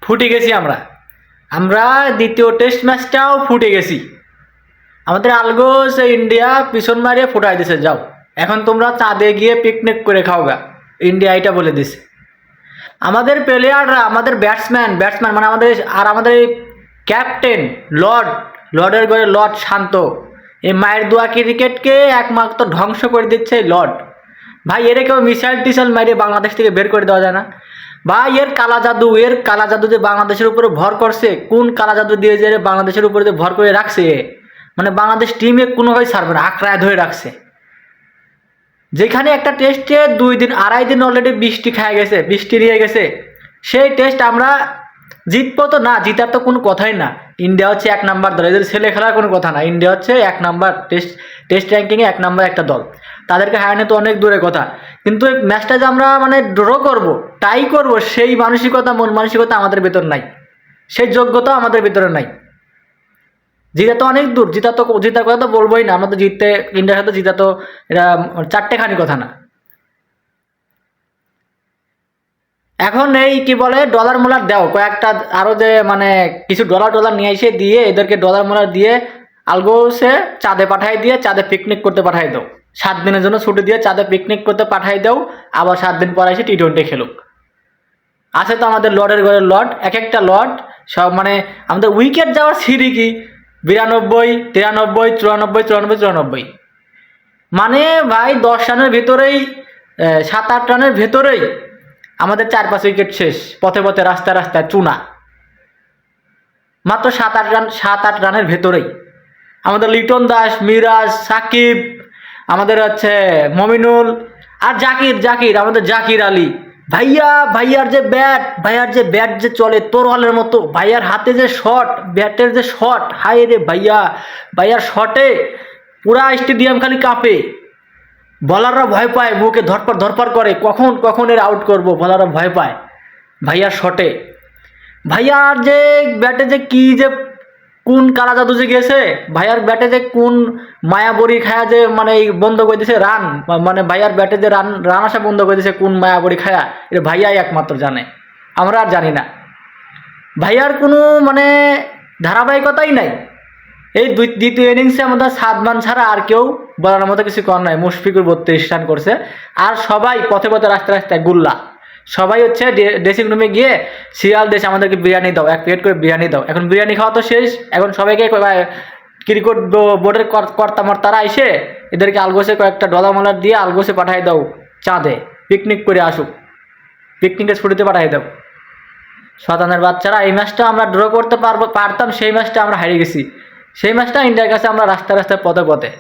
ফুটে গেছি আমরা। আমরা দ্বিতীয় টেস্ট ম্যাচটাও ফুটে গেছি। আমাদের আলগোস ইন্ডিয়া পিছন মারিয়ে ফুটাই দিছে, যাও এখন তোমরা চাঁদে গিয়ে পিকনিক করে খাওগা, ইন্ডিয়া এটা বলে দিছে। আমাদের প্লেয়াররা, আমাদের ব্যাটসম্যান মানে আমাদের ক্যাপ্টেন লর্ডের ঘরে লর্ড শান্ত, এই মায়ের দোয়া ক্রিকেটকে একমাত্র ধ্বংস করে দিচ্ছে এই লর্ড। ভাই এর কেউ মিসাইল টিসাইল মারিয়ে বাংলাদেশ থেকে বের করে দেওয়া যায় না ভাই? এর কালা জাদু যে বাংলাদেশের উপরে ভর করছে, কোন কালা জাদু দিয়ে যে বাংলাদেশের উপরে যে ভর করে রাখছে, মানে বাংলাদেশ টিমে কোনোভাবেই ছাড়বে না, আঁকড়ায় ধরে রাখছে। যেখানে একটা টেস্টে 2 দিন 2.5 দিন অলরেডি বৃষ্টি নিয়ে গেছে, সেই টেস্ট আমরা জিতবো তো না, জিতার তো কোনো কথাই না। ইন্ডিয়া হচ্ছে 1 নাম্বার দল, এদের ছেলে খেলার কোনো কথা না। ইন্ডিয়া হচ্ছে 1 নাম্বার, টেস্ট র্যাঙ্কিংয়ে 1 নাম্বার একটা দল, তাদেরকে হারানো তো অনেক দূরের কথা। কিন্তু এই ম্যাচটা যে আমরা মানে ড্র করব, টাই করব, সেই মন মানসিকতা আমাদের ভিতর নাই, সেই যোগ্যতা আমাদের ভিতরে নাই। জিতা তো অনেক দূর, জিতার কথা তো বলবোই না, আমরা তো জিততে, ইন্ডিয়ার সাথে জিতা তো এটা 4টেখানি কথা না। এখন এই কি বলে ডলার মোলার দাও কয়েকটা, আরো যে মানে কিছু ডলার নিয়ে এসে দিয়ে এদেরকে ডলার মোলার দিয়ে আলগোসে চাঁদে পাঠাই দিয়ে চাঁদে পিকনিক করতে পাঠাই দাও। 7 দিনের জন্য ছুটি দিয়ে চাঁদে পিকনিক করতে পাঠাই দাও, আবার 7 দিন পর এসে টি20 খেলুক। আছে তো আমাদের লর্ডের ঘরে লর্ড, এক একটা লর্ড সব মানে আমাদের উইকেট যাওয়ার সিঁড়ি কি 92, 93, 94, মানে ভাই 10 রানের ভিতরেই 7-8 রানের ভেতরেই আমাদের 4-5 উইকেট শেষ, পথে রাস্তায় চুনা, মাত্র 7-8 রানের ভেতরেই। আমাদের লিটন দাস, মিরাজ, সাকিব, আমাদের হচ্ছে মমিনুল আর জাকির আমাদের জাকির আলী। ভাইয়ার যে ব্যাট যে চলে তোরওয়ালের মতো, ভাইয়ার হাতে যে শট, ব্যাটের যে শট, হায় রে ভাইয়ার শটে পুরা স্টেডিয়াম খালি কাঁপে। বলাররা ভয় পায়, বুকে ধরপড় করে, কখন এর আউট করব, বলাররা ভয় পায় ভাইয়ার শটে। ভাইয়ার যে ব্যাটে যে কি যে কোন কালা জাদু যে গেছে, ভাইয়ার ব্যাটে যে কোন মায়াবড়ি খায়া যে মানে বন্ধ করে দিছে রান, মানে ভাইয়ার ব্যাটে যে রান আসা বন্ধ করে দিছে কোন মায়াবড়ি খায়া, এটা ভাইয়াই একমাত্র জানে, আমরা আর জানি না। ভাইয়ার কোনো মানে ধারাবাহিকতাই নাই। এই দ্বিতীয় ইনিংসে আমাদের সাদমান ছাড়া আর কেউ বলার মতো কিছু কর নাই। মুশফিকুর 32 রান করছে, আর সবাই পথে রাস্তায় গুল্লা। সবাই হচ্ছে ড্রেসিং রুমে গিয়ে সিরিয়াল দেশ আমাদেরকে বিরিয়ানি দাও, 1 প্লেট করে বিরিয়ানি দাও। এখন বিরিয়ানি খাওয়া তো শেষ, এখন সবাইকে ক্রিকেট বোর্ডের কর্তামর্তারা এসে এদেরকে আলগোসে কয়েকটা ডলার মলার দিয়ে আলগোসে পাঠাই দাও চাঁদে, পিকনিক করে আসুক, পিকনিকের ছুটিতে পাঠাই দাও। শতানের বাচ্চারা, এই ম্যাচটা আমরা ড্র করতে পারতাম, সেই ম্যাচটা আমরা হারিয়ে গেছি। সেই ম্যাচটা ইন্ডিয়ার কাছে আমরা রাস্তায় পথে